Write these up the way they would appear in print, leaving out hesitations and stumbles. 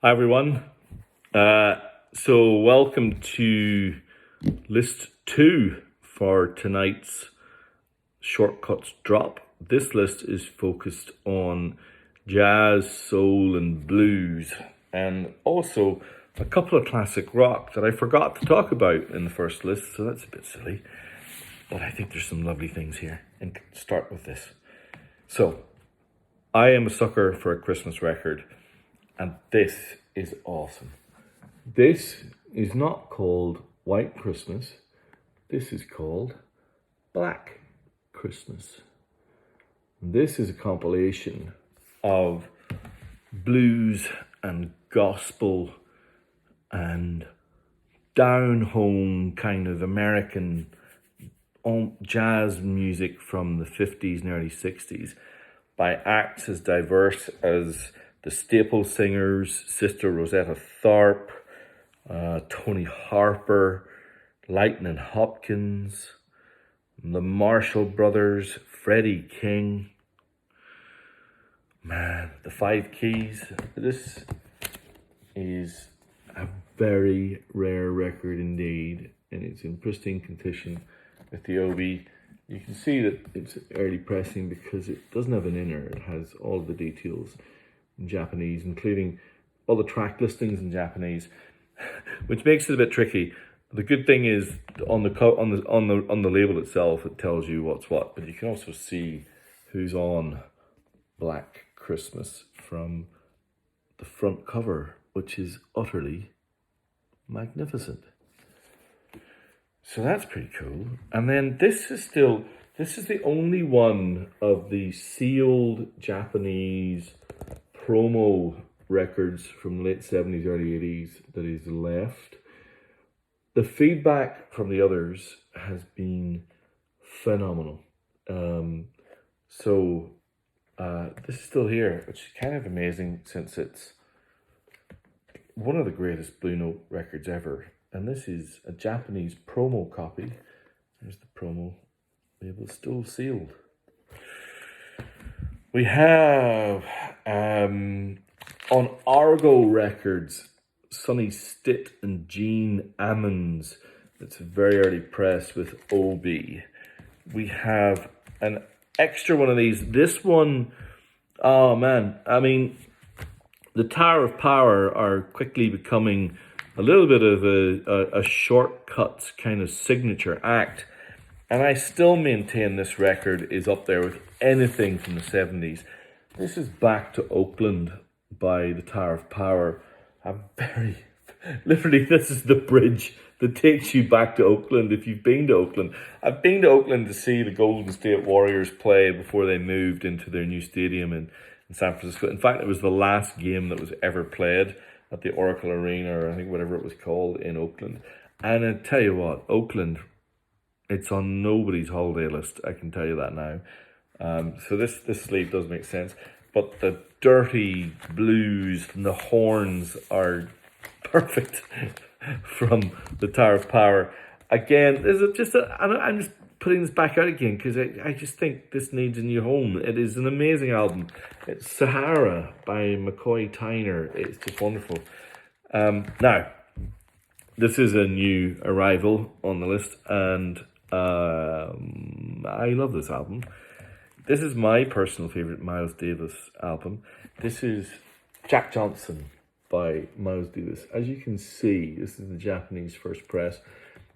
Hi everyone. So welcome to list two for tonight's Shortcuts drop. This list is focused on jazz, soul, and blues, and also a couple of classic rock that I forgot to talk about in the first list, so that's a bit silly. But I think there's some lovely things here, and start with this. So, I am a sucker for a Christmas record, and this is awesome. This is not called White Christmas. This is called Black Christmas. This is a compilation of blues and gospel and down home kind of American jazz music from the 50s and early 60s by acts as diverse as the Staple Singers, Sister Rosetta Tharpe, Tony Harper, Lightning Hopkins, the Marshall Brothers, Freddie King. Man, the Five Keys. This is a very rare record indeed, and it's in pristine condition with the OB. You can see that it's early pressing because it doesn't have an inner. It has all the details in Japanese, including all the track listings in Japanese, which makes it a bit tricky. The good thing is on the label itself, it tells you what's what, but you can also see who's on Black Christmas from the front cover, which is utterly magnificent. So that's pretty cool. And then this is the only one of the sealed Japanese promo records from the late 70s, early 80s that is left. The feedback from the others has been phenomenal. This is still here, which is kind of amazing since it's one of the greatest Blue Note records ever. And this is a Japanese promo copy. There's the promo label, still sealed. We have on Argo Records, Sonny Stitt and Gene Ammons. It's a very early press with OB. We have an extra one of these. This one, oh man, I mean, the Tower of Power are quickly becoming a little bit of a shortcuts kind of signature act. And I still maintain this record is up there with anything from the 70s. This is Back to Oakland by the Tower of Power. Literally, this is the bridge that takes you back to Oakland if you've been to Oakland. I've been to Oakland to see the Golden State Warriors play before they moved into their new stadium in San Francisco. In fact, it was the last game that was ever played at the Oracle Arena, or I think whatever it was called, in Oakland. And I tell you what, Oakland, it's on nobody's holiday list, I can tell you that now. So this sleeve does make sense. But the dirty blues and the horns are perfect from the Tower of Power. Again, I'm just putting this back out again because I just think this needs a new home. It is an amazing album. It's Sahara by McCoy Tyner. It's just wonderful. Now, this is a new arrival on the list, and I love this album. This is my personal favourite Miles Davis album. This is Jack Johnson by Miles Davis. As you can see, this is the Japanese first press.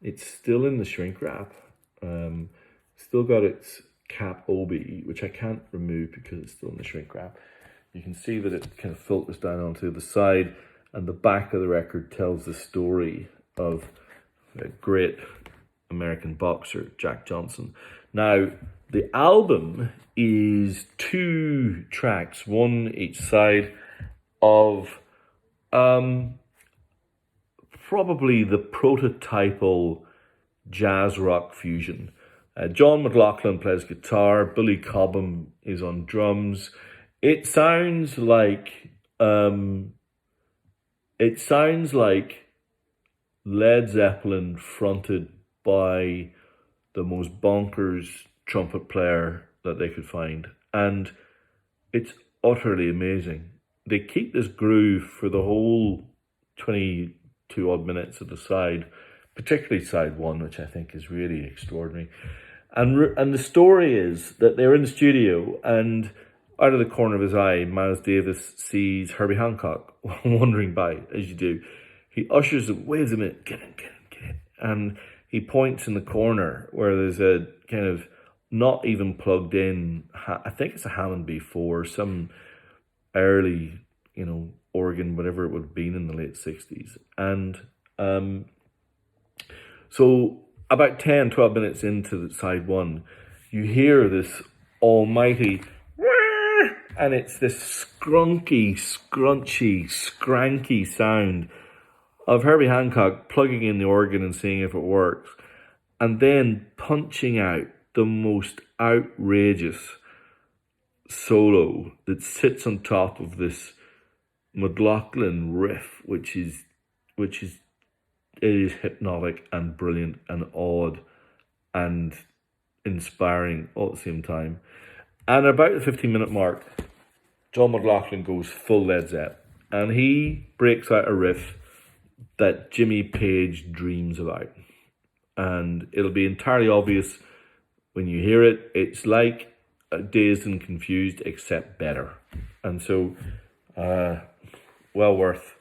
It's still in the shrink wrap. Still got its cap OB, which I can't remove because it's still in the shrink wrap. You can see that it kind of filters down onto the side, and the back of the record tells the story of a great American boxer, Jack Johnson. Now, the album is 2 tracks, one each side of probably the prototypal jazz rock fusion. John McLaughlin plays guitar, Billy Cobham is on drums. It sounds like Led Zeppelin fronted by the most bonkers trumpet player that they could find. And it's utterly amazing. they keep this groove for the whole 22 odd minutes of the side, particularly side one, which I think is really extraordinary. And the story is that they're in the studio, and out of the corner of his eye, Miles Davis sees Herbie Hancock wandering by, as you do. He ushers him, waves him in, get in, get in, get in. And he points in the corner where there's a kind of not even plugged in, I think it's a Hammond B4, some early, organ, whatever it would have been in the late 60s. And so about 10, 12 minutes into the side one, you hear this almighty, and it's this scrunky, scrunchy, scranky sound of Herbie Hancock plugging in the organ and seeing if it works, and then punching out the most outrageous solo that sits on top of this McLaughlin riff, which is hypnotic and brilliant and odd and inspiring all at the same time. And about the 15-minute mark, John McLaughlin goes full Led Zepp, and he breaks out a riff that Jimmy Page dreams about. And it'll be entirely obvious when you hear it. It's like Dazed and Confused, except better. And so, well worth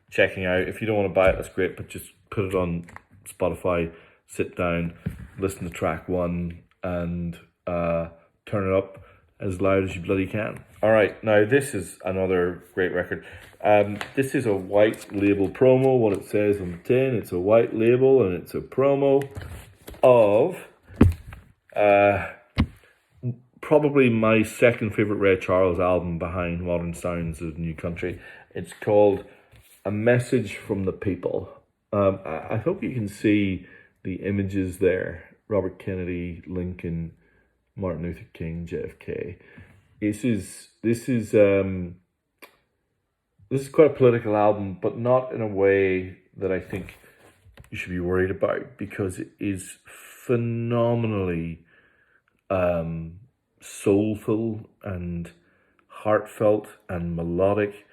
checking out. If you don't want to buy it, that's great, but just put it on Spotify, sit down, listen to track one, and turn it up as loud as you bloody can. All right, now this is another great record. This is a white label promo. What it says on the tin, it's a white label, and it's a promo of probably my second favorite Ray Charles album behind Modern Sounds of New Country. It's called A Message from the People. I hope you can see the images there. Robert Kennedy, Lincoln, Martin Luther King, JFK. This is quite a political album, but not in a way that I think you should be worried about, because it is phenomenally soulful and heartfelt and melodic.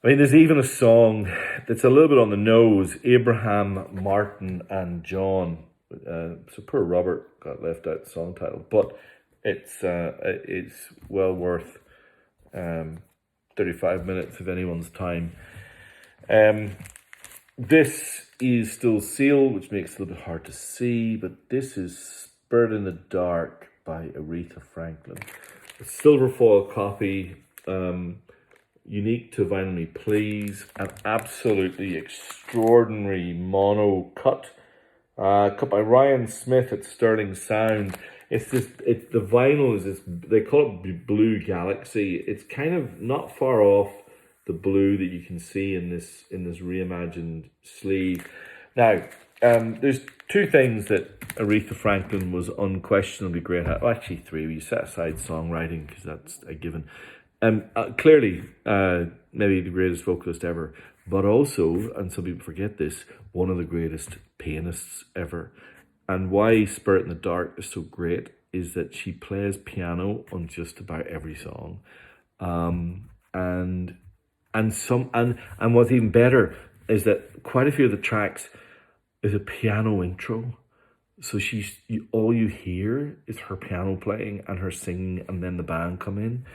I mean, there's even a song that's a little bit on the nose, Abraham, Martin, and John. So poor Robert got left out the song title, but it's well worth 35 minutes of anyone's time. This is Still Seal, which makes it a little bit hard to see, but this is Spurred in the Dark by Aretha Franklin. A silver foil copy, unique to Vinyl Me Please, an absolutely extraordinary mono cut by Ryan Smith at Sterling Sound. The vinyl is this, they call it Blue Galaxy. It's kind of not far off the blue that you can see in this reimagined sleeve. Now, there's two things that Aretha Franklin was unquestionably great at. Well, actually three. We set aside songwriting because that's a given. Clearly, maybe the greatest vocalist ever, but also, and some people forget this, one of the greatest pianists ever. And why Spirit in the Dark is so great is that she plays piano on just about every song. And what's even better is that quite a few of the tracks is a piano intro. So all you hear is her piano playing and her singing, and then the band come in.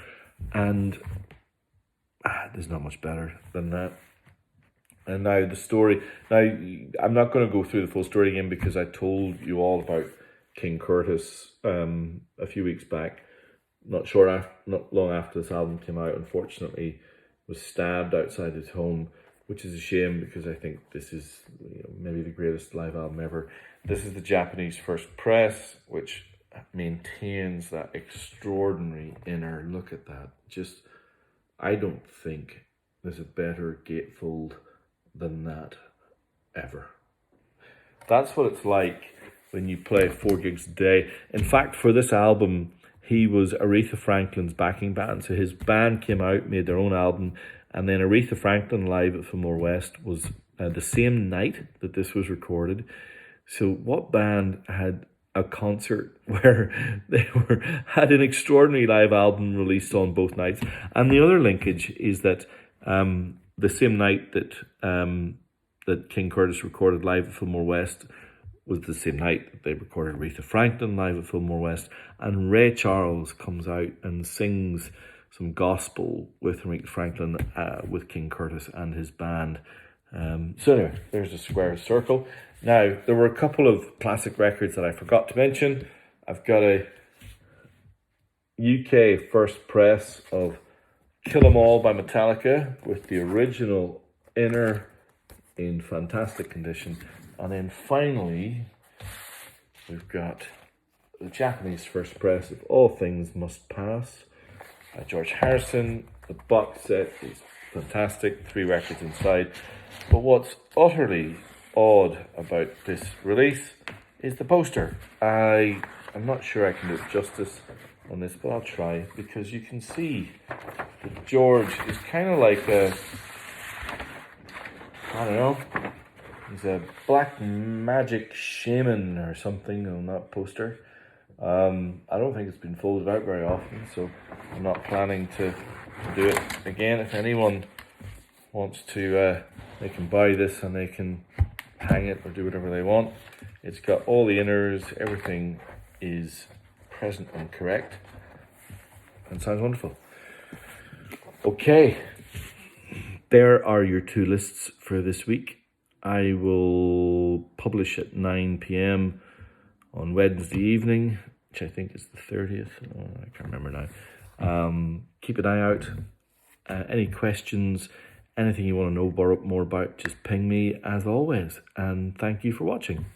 And there's not much better than that. And now the story. Now, I'm not going to go through the full story again because I told you all about King Curtis a few weeks back. Not long after this album came out, unfortunately, was stabbed outside his home, which is a shame because I think this is maybe the greatest live album ever. This is the Japanese First Press, which maintains that extraordinary inner. Look at that. Just, I don't think there's a better gatefold than that ever. That's what it's like when you play 4 gigs a day. In fact, for this album, he was Aretha Franklin's backing band. So his band came out, made their own album, and then Aretha Franklin live at Fillmore West was the same night that this was recorded. So what band had a concert where they had an extraordinary live album released on both nights. And the other linkage is that the same night that that King Curtis recorded live at Fillmore West was the same night that they recorded Aretha Franklin live at Fillmore West, and Ray Charles comes out and sings some gospel with Aretha Franklin with King Curtis and his band. So anyway, there's a square circle. Now, there were a couple of classic records that I forgot to mention. I've got a UK first press of Kill 'Em All by Metallica with the original inner in fantastic condition. And then finally, we've got the Japanese first press of All Things Must Pass by George Harrison. The box set is fantastic, 3 records inside. But what's utterly odd about this release is the poster. I'm not sure I can do it justice on this, but I'll try, because you can see that George is kind of like I don't know, he's a black magic shaman or something on that poster. I don't think it's been folded out very often, so I'm not planning to do it again. If anyone wants to, they can buy this and they can hang it or do whatever they want. It's got all the inners, everything is present and correct, and sounds wonderful. Okay, there are your 2 lists for this week. I will publish at 9 p.m. on Wednesday evening, which I think is the 30th. Oh, I can't remember now. Keep an eye out. Any questions, anything you want to know more about, just ping me as always. And thank you for watching.